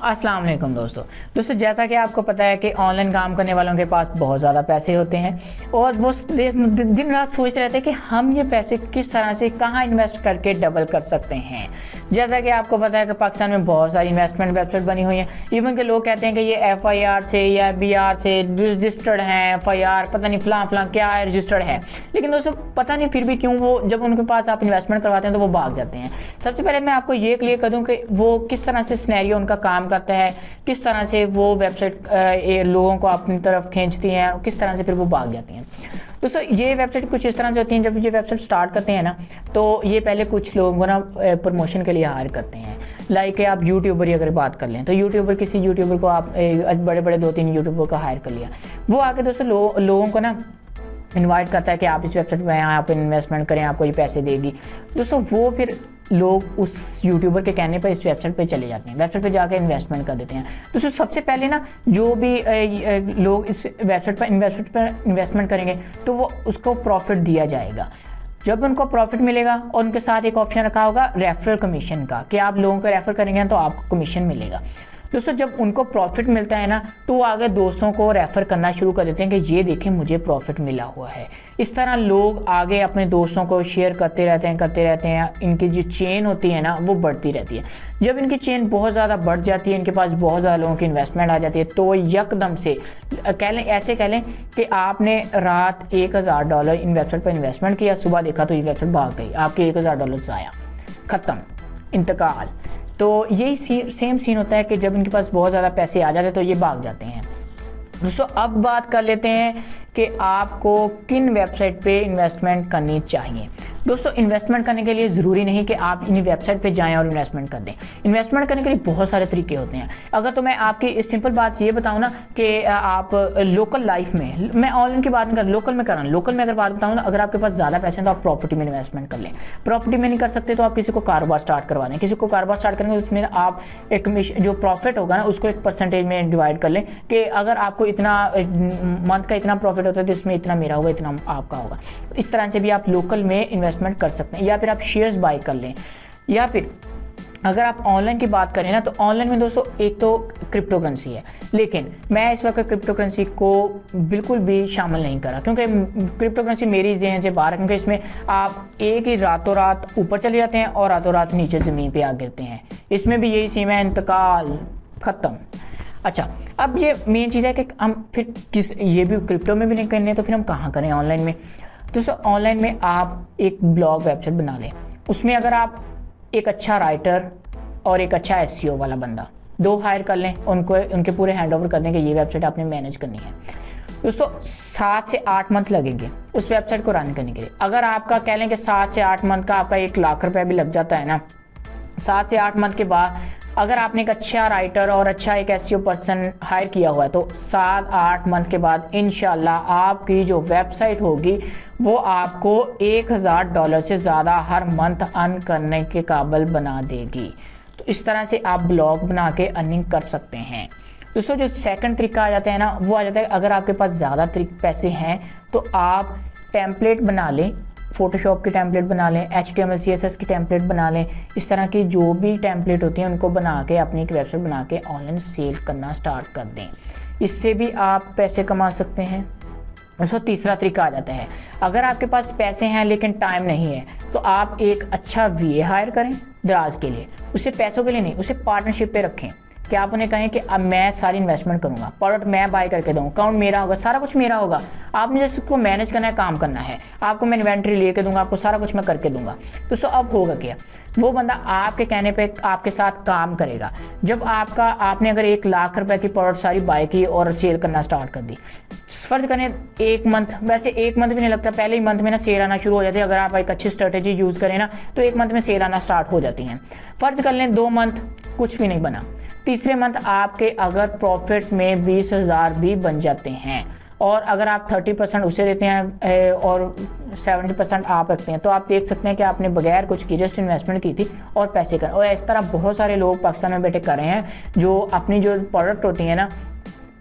अस्सलाम वालेकुम दोस्तों जैसा कि आपको पता है कि ऑनलाइन काम करने वालों के पास बहुत ज़्यादा पैसे होते हैं और वो दिन रात सोचते रहते हैं कि हम ये पैसे किस तरह से कहाँ इन्वेस्ट करके डबल कर सकते हैं। जैसा कि आपको पता है कि पाकिस्तान में बहुत सारी इन्वेस्टमेंट वेबसाइट बनी हुई हैं। इवन के लोग कहते हैं कि ये FIR से या BR से रजिस्टर्ड हैं, FIR पता नहीं फलां क्या है, रजिस्टर्ड है, लेकिन दोस्तों पता नहीं फिर भी क्यों वो जब उनके पास आप इन्वेस्टमेंट करवाते हैं तो वो भाग जाते हैं। सबसे पहले मैं आपको ये क्लियर कर दूँ कि वो किस तरह से सिनेरियो उनका काम करता है, किस तरह से वो वेबसाइट लोगों को अपनी तरफ खींचती हैं, किस तरह से फिर वो भाग जाती हैं। दोस्तों ये वेबसाइट कुछ इस तरह से होती हैं, जब ये वेबसाइट स्टार्ट करते हैं ना तो ये पहले कुछ लोगों को ना प्रमोशन के लिए हायर करते हैं। लाइक आप यूट्यूबर की अगर बात कर लें तो किसी यूट्यूबर को आप बड़े बड़े 2-3 यूट्यूबर को हायर कर लिया, वो आके दोस्तों लोगों को ना इनवाइट करता है कि आप इस वेबसाइट में यहाँ पे इन्वेस्टमेंट करें, आपको ये पैसे देगी। दोस्तों वो फिर लोग उस यूट्यूबर के कहने पर इस वेबसाइट पे चले जाते हैं, वेबसाइट पे जाकर इन्वेस्टमेंट कर देते हैं। दोस्तों सबसे पहले ना जो भी लोग इस वेबसाइट पर इन्वेस्टमेंट करेंगे तो वो उसको प्रॉफिट दिया जाएगा। जब उनको प्रॉफिट मिलेगा और उनके साथ एक ऑप्शन रखा होगा रेफरल कमीशन का कि आप लोगों को रेफर करेंगे तो आपको कमीशन मिलेगा। दोस्तों जब उनको प्रॉफिट मिलता है ना तो वो आगे दोस्तों को रेफ़र करना शुरू कर देते हैं कि ये देखें मुझे प्रॉफिट मिला हुआ है। इस तरह लोग आगे अपने दोस्तों को शेयर करते रहते हैं। इनकी जो चेन होती है ना वो बढ़ती रहती है। जब इनकी चेन बहुत ज़्यादा बढ़ जाती है, इनके पास बहुत ज़्यादा लोगों की इन्वेस्टमेंट आ जाती है, तो यकदम से कह लें कि आपने रात $1000 इन वेबसाइट पर इन्वेस्टमेंट किया, सुबह देखा तो ये वेबसाइट भाग गई, आपके $1000 ज़ाया, ख़त्म, इंतकाल। तो यही सेम सीन होता है कि जब इनके पास बहुत ज़्यादा पैसे आ जाते हैं तो ये भाग जाते हैं। दोस्तों अब बात कर लेते हैं कि आपको किन वेबसाइट पे इन्वेस्टमेंट करनी चाहिए। दोस्तों इन्वेस्टमेंट करने के लिए ज़रूरी नहीं कि आप इन वेबसाइट पे जाएं और इन्वेस्टमेंट कर दें। इन्वेस्टमेंट करने के लिए बहुत सारे तरीके होते हैं। अगर तो मैं आपकी इस सिंपल बात ये बताऊं ना कि आप लोकल लाइफ में, मैं ऑनलाइन की बात नहीं कर, लोकल में कर रहा हूँ। लोकल में अगर बात बताऊँ ना, अगर आपके पास ज़्यादा पैसे हैं तो आप प्रॉपर्टी में इन्वेस्टमेंट कर लें। प्रॉपर्टी में नहीं कर सकते तो आप किसी को कारोबार स्टार्ट करवा दें। किसी को कारोबार स्टार्ट करेंगे तो उसमें आप एक जो प्रॉफिट होगा ना उसको एक परसेंटेज में डिवाइड कर लें कि अगर आपको इतना मंथ का इतना प्रॉफिट होता है तो इसमें इतना मेरा होगा, इतना आपका होगा। इस तरह से भी आप लोकल में इन्वेस्टमेंट कर सकते हैं, या फिर आप शेयर्स बाय कर लें। या फिर अगर आप ऑनलाइन की बात करें ना तो ऑनलाइन में दोस्तों एक तो क्रिप्टो करेंसी है, लेकिन मैं इस वक्त क्रिप्टो करेंसी को बिल्कुल भी शामिल नहीं करा, क्योंकि क्रिप्टो करेंसी मेरी ज़हन से बाहर है। क्योंकि इसमें आप एक ही रातों रात ऊपर चले जाते हैं और रातों रात नीचे ज़मीन पे आ गिरते हैं। इसमें भी यही सीन है, इंतकाल, ख़त्म। अच्छा, अब ये मेन चीज़ है कि हम फिर ये भी क्रिप्टो में भी नहीं करने तो फिर हम कहाँ करें ऑनलाइन में। दोस्तों ऑनलाइन में आप एक ब्लॉग वेबसाइट बना लें। उसमें अगर आप एक अच्छा राइटर और एक अच्छा SEO वाला बंदा 2 हायर कर लें, उनके पूरे हैंड ओवर कर दें कि ये वेबसाइट आपने मैनेज करनी है। दोस्तों 7 से 8 मंथ लगेंगे उस वेबसाइट को रन करने के लिए। अगर आपका कह लें कि 7 से 8 मंथ का आपका 1 लाख रुपये भी लग जाता है ना, 7 से 8 मंथ के बाद अगर आपने एक अच्छा राइटर और अच्छा एक SEO पर्सन हायर किया हुआ है तो 7-8 मंथ के बाद इंशाल्लाह आपकी जो वेबसाइट होगी वो आपको $1000 से ज़्यादा हर मंथ अर्न करने के काबिल बना देगी। तो इस तरह से आप ब्लॉग बना के अर्निंग कर सकते हैं। दोस्तों जो सेकंड तरीका आ जाता है ना वो आ जाता है, अगर आपके पास ज़्यादा पैसे हैं तो आप टेम्पलेट बना लें, फोटोशॉप की टेम्पलेट बना लें, HTML CSS की टेम्पलेट बना लें। इस तरह की जो भी टेम्पलेट होती हैं उनको बना के अपनी एक वेबसाइट बना के ऑनलाइन सेल करना स्टार्ट कर दें। इससे भी आप पैसे कमा सकते हैं। दोस्तों तीसरा तरीका आ जाता है, अगर आपके पास पैसे हैं लेकिन टाइम नहीं है तो आप एक अच्छा VA हायर करें दराज के लिए। उसे पैसों के लिए नहीं, उसे पार्टनरशिप पे रखें कि आप उन्हें कहें कि अब मैं सारी इन्वेस्टमेंट करूंगा, प्रोडक्ट मैं बाय करके दूँ, अकाउंट मेरा होगा, सारा कुछ मेरा होगा। आपने जैसे उसको मैनेज करना है, काम करना है, आपको मैं इन्वेंट्री लेके दूंगा, आपको सारा कुछ मैं करके दूंगा। दोस्तों अब होगा क्या, वो बंदा आपके कहने पे आपके साथ काम करेगा। जब आपने अगर 1 लाख रुपए की प्रोडक्ट सारी बाय की और सेल करना स्टार्ट कर दी, फर्ज करें 1 मंथ, वैसे 1 मंथ भी नहीं लगता, पहले ही मंथ में ना सेल आना शुरू हो जाती है। अगर आप एक अच्छी स्ट्रेटेजी यूज़ करें ना तो 1 मंथ में सेल आना स्टार्ट हो जाती हैं। फर्ज कर लें 2 मंथ कुछ भी नहीं बना, तीसरे मंथ आपके अगर प्रॉफिट में 20,000 भी बन जाते हैं और अगर आप 30% उसे देते हैं और 70% आप रखते हैं तो आप देख सकते हैं कि आपने बगैर कुछ की जस्ट इन्वेस्टमेंट की थी और पैसे कर। और इस तरह बहुत सारे लोग पाकिस्तान में बैठे कर रहे हैं जो अपनी जो प्रोडक्ट होती है ना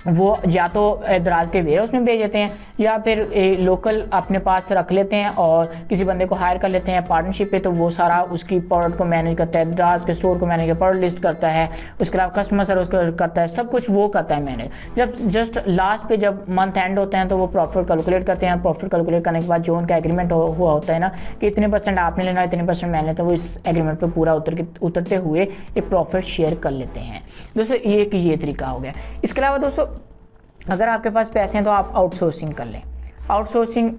वो या तो दराज के वेयर हाउस में भेज देते हैं या फिर लोकल अपने पास रख लेते हैं और किसी बंदे को हायर कर लेते हैं पार्टनरशिप पे, तो वो सारा उसकी प्रोडक्ट को मैनेज करता है, दराज के स्टोर को मैनेज करता है, प्रोडक्ट लिस्ट करता है, उसके अलावा कस्टमर सर्विस करता है, सब कुछ वो करता है मैनेज। जब जस्ट लास्ट पे जब मंथ एंड होते हैं तो वो प्रॉफिट कैलकुलेट करते हैं। प्रॉफिट कैलकुलेट करने के बाद जो उनका एग्रीमेंट हुआ होता है ना कि इतने % आपने लेना, इतने % मैंने लेना, तो वो इस एग्रीमेंट पर पूरा उतरते हुए एक प्रॉफिट शेयर कर लेते हैं। दोस्तों ये तरीका हो गया। इसके अलावा दोस्तों अगर आपके पास पैसे हैं तो आप आउटसोर्सिंग कर लें। आउटसोर्सिंग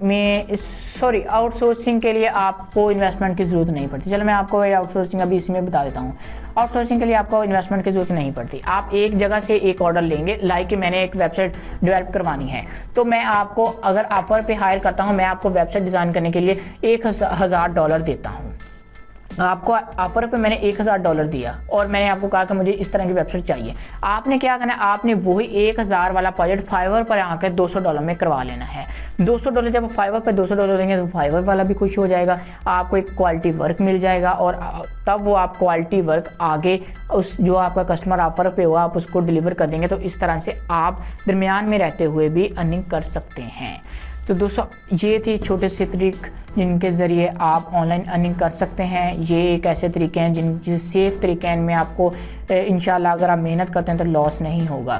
के लिए आपको इन्वेस्टमेंट की ज़रूरत नहीं पड़ती। चलो मैं आपको आउटसोर्सिंग अभी इसमें बता देता हूँ। आउटसोर्सिंग के लिए आपको इन्वेस्टमेंट की ज़रूरत नहीं पड़ती। आप एक जगह से एक ऑर्डर लेंगे, लाइक कि मैंने एक वेबसाइट डेवलप करवानी है, तो मैं आपको अगर ऑफर पे हायर करता हूँ, मैं आपको वेबसाइट डिज़ाइन करने के लिए $1000 देता हूँ। आपको ऑफर पे मैंने $1000 दिया और मैंने आपको कहा कि मुझे इस तरह की वेबसाइट चाहिए। आपने क्या करना है, आपने वही 1000 वाला प्रोजेक्ट फाइवर पर आकर $200 में करवा लेना है। $200 जब फाइवर पे $200 देंगे तो फाइवर वाला भी खुश हो जाएगा, आपको एक क्वालिटी वर्क मिल जाएगा और तब वो आप क्वालिटी वर्क आगे उस जो आपका कस्टमर ऑफर पे हुआ आप उसको डिलीवर कर देंगे। तो इस तरह से आप दरमियान में रहते हुए भी अर्निंग कर सकते हैं। तो दोस्तों ये थी छोटे से ट्रिक जिनके ज़रिए आप ऑनलाइन अर्निंग कर सकते हैं। ये एक ऐसे तरीके हैं जिन सेफ़ तरीके हैं, इनमें आपको इंशाल्लाह अगर आप मेहनत करते हैं तो लॉस नहीं होगा।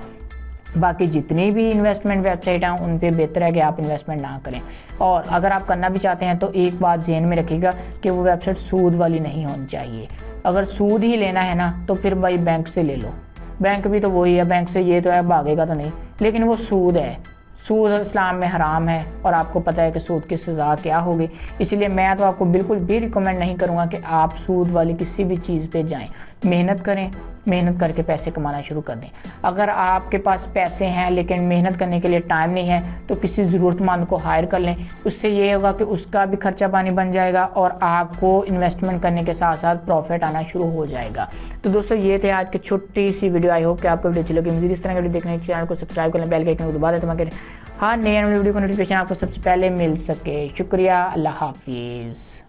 बाकी जितनी भी इन्वेस्टमेंट वेबसाइट हैं उन पे बेहतर है कि आप इन्वेस्टमेंट ना करें। और अगर आप करना भी चाहते हैं तो एक बात ज़हन में रखिएगा कि वो वेबसाइट सूद वाली नहीं होनी चाहिए। अगर सूद ही लेना है ना तो फिर भाई बैंक से ले लो। बैंक भी तो वही है, बैंक से ये तो है भागेगा तो नहीं, लेकिन वो सूद है। सूद इस्लाम में हराम है और आपको पता है कि सूद की सज़ा क्या होगी। इसलिए मैं तो आपको बिल्कुल भी रिकमेंड नहीं करूँगा कि आप सूद वाली किसी भी चीज़ पे जाएं। मेहनत करें, मेहनत करके पैसे कमाना शुरू कर दें। अगर आपके पास पैसे हैं लेकिन मेहनत करने के लिए टाइम नहीं है तो किसी ज़रूरतमंद को हायर कर लें। उससे ये होगा कि उसका भी खर्चा पानी बन जाएगा और आपको इन्वेस्टमेंट करने के साथ साथ प्रॉफिट आना शुरू हो जाएगा। तो दोस्तों ये थे आज की छोटी सी वीडियो। आई होप कि आपको वीडियो अच्छी लगी। मज़ीद इस तरह की वीडियो देखने के चैनल को सब्सक्राइब कर लें, बेल के आइकन को दबा दें ताकि हर नए वीडियो को नोटिफिकेशन आपको सबसे पहले मिल सके। शुक्रिया, अल्लाह हाफिज़।